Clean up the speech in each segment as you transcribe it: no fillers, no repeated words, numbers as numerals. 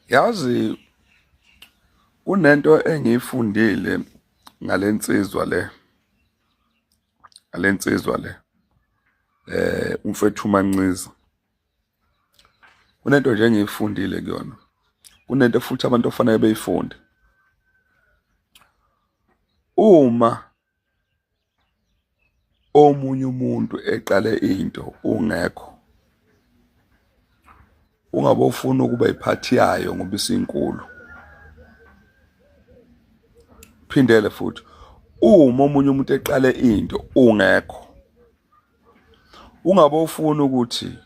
Yazi kunento engiyifundile ngale nsizwa le umfethu uManxiza. Kunento nje engiyifundile kuyona. Kunento futhi abantu ofanele beyifunde. Uma omunye umuntu eqale into ungekho, ungabe ufuna ukuba iphathi yayo ngoba isinkulu. Phindele futhi, uma omunye umuntu eqale into ungekho, ungabe ufuna ukuthi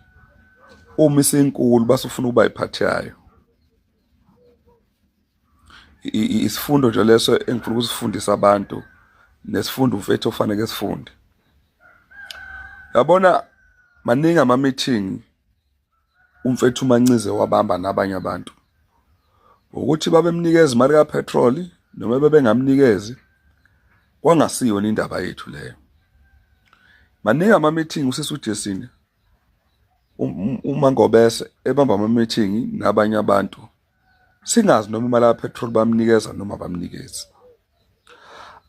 uma isinkulu base ufuna ukuba iphathi yayo. Isifundo nje leso engifuna ukusifundisa abantu, nesifundo mfethu ofanele sifunde. Yabona maningi ama-meeting umfethu uManxiza wabamba nabanye abantu, ukuthi babemnikeza imali kapetrol noma bebengamnikezi, kwangasiyona indaba yethu leyo. Maningi ama-meeting usisi uJesina uMangobese ebamba ama-meeting nabanye abantu, singazi noma imali kapetrol bamnikeza noma bamnikezi.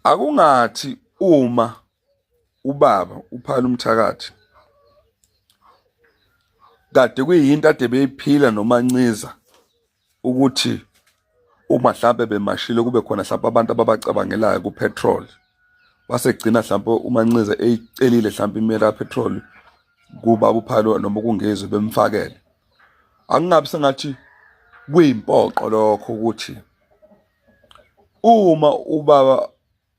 Akungathi uma ubaba uPhalo Mthakathi kade kuyinto ade beyiphila noManxiza ukuthi uma mhlambe bemashile kube khona mhlawumbe abantu ababacabangelayo kupetrol, wasegcina mhlawumbe uManxiza eyicelile mhlawumbe imali kapetrol kuba uPhalo noma kungezwe bemfakele. Akungabi sengathi kuyimpoqo lokho ukuthi uma ubaba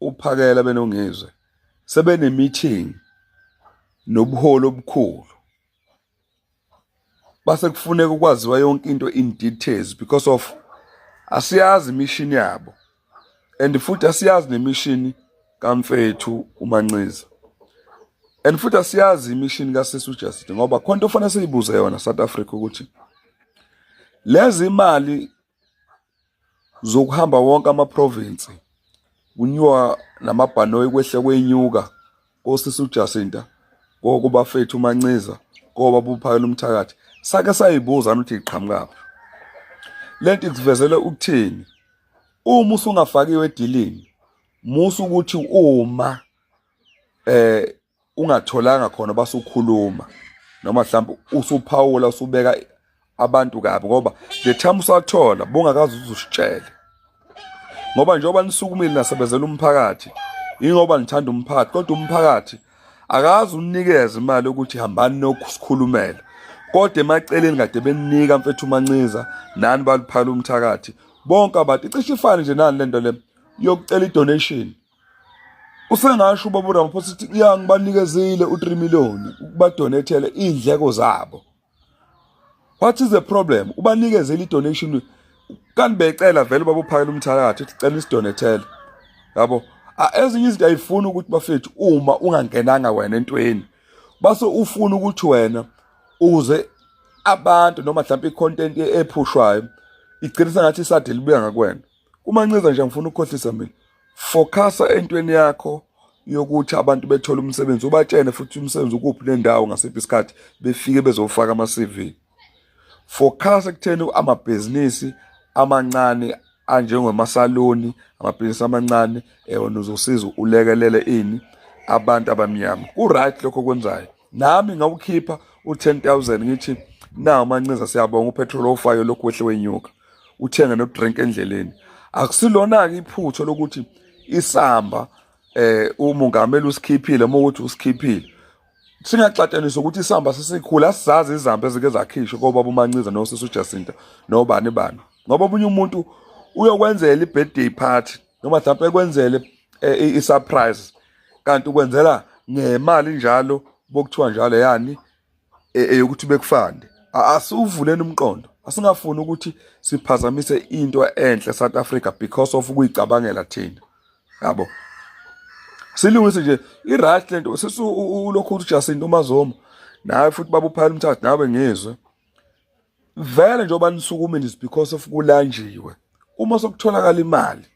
uPhakela benongezwe sebene meeting nobuholi obukhulu, base kufuneka ukwaziwa yonke into in details because of asiyazi mission yabo, and futhi asiyazi nemission kamfethu uManxiza, and futhi asiyazi imission kaSisi uJustin, ngoba khona ofanele siyibuze yona South Africa ukuthi lezi imali zokuhamba wonke ama-province kunyuka namabhanoyi kwehle kwenyuka koSisi uJacinta, kubafethu uManxiza, kobaba uPhalo Mthakathi, sake sayibuza ukuthi iqhamukaphi. Lento ikuvezele ukuthini? Uma usungafakiwe edilini, musu ukuthi uma ungatholanga khona basukhuluma noma mhlawumbe usuphawula usubeka abantu kabi, ngoba the time usathola bongakazi uzusitshele, ngoba njengoba nisukumile nasebenzela umphakathi, ingoba nithanda umphakathi, kodwa umphakathi akazi unikeze imali ukuthi hambani nokusikhulumela, kodwa emaceleni kade beninika mfethu uManxiza nani baluPhalo Mthakathi bonke abantu icishe ifane nje nani lento le yokucela idonation. Usengasho ubaba uRamaphosa ukuthi ngibanikezile u3 million ukubadonethele indleko zabo. What is the problem? Ubanikezele idonation kanti becela vele ubaba uPhalo Mthakathi ukuthi cela isidonethele. Yabo, ezinye izinto ayifuni ukuthi bafethu uma ungangenanga wena entweni, base ufuna ukuthi wena uze abantu noma mhlawumbe icontent ephushwayo igcina sengathi isade libuya ngakwena. uManxiza nje ngifuna ukukhohlisa mina, focusa entweni yakho yokuthi abantu bethola umsebenzi, ubatshene futhi umsebenzi ukuphi nendawo ngasiphi isikhathi befike bezofaka ama-CV. Focus ekutheni amabhizinisi amancane anjengemasaloni, amabhizinisi amancane wena uzosiza ulekelele ini abantu abamnyama. Ku-right lokho kwenzayo. Nami ngawukhipha u10,000 ngithi na Manxiza siyabonga upetrol ofayo lokhu wehle wenyuka, uthenge no-drink endleleni. Akusilona-ke iphutho lokuthi isamba umongameli usikhiphile uma ukuthi usikhiphile. Singaxatshaniswa ukuthi isamba sesikhulu, asizazi izamba ezike zakhishwa kobaba uManxiza noSisi uJacinta nobani bani, ngoba omunye umuntu uyokwenzela i-birthday party noma mhlawumbe ekwenzele i-surprise, kanti ukwenzela ngemali njalo bokuthiwa njalo yani yokuthi bekufande. Asuvuleni umqondo, asingafuni ukuthi siphazamise into enhle South Africa because of ukuyicabangela thina. Yabo, silungise nje i-right lento ulokhu uJacinta uMazoma nawe futhi baba uPhalo Mthakathi nawe ngizwe vele njengoba nisukumile is because of kulanjiwe. Uma sokutholakala imali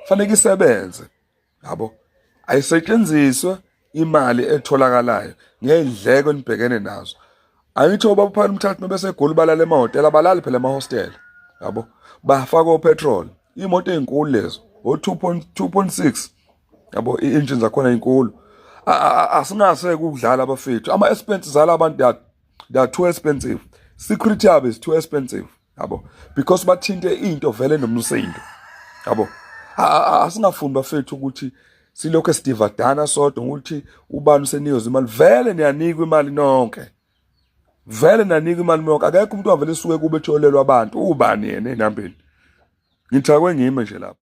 fanele isebenze, yabo, ayisetshenziswe imali etholakalayo ngezindleko enibhekene nazo. Angithi ubaba uPhalo Mthakathi mebese eGoli balala emahhotela, abalali phela emahostela. yabo, bafaka opetrol, imoto ezinkulu lezo o 2.6, yabo, i-engine zakhona inkulu. Asingaseke ukudlala abafethu, ama-expenses alabantu they are too expensive, security yabo is too expensive, yabo, because bathinte into vele nomsindo, yabo. Asingafuni bafethu ukuthi silokho esidivadana sodwa ukuthi ubani usenikeza imali. Vele niyanikwa imali nonke, vele niyanikwa imali nonke. Akekho umuntu avele esuke kube etholelwa abantu ubani yena enambeni. Ngithakwe ngime nje lapho.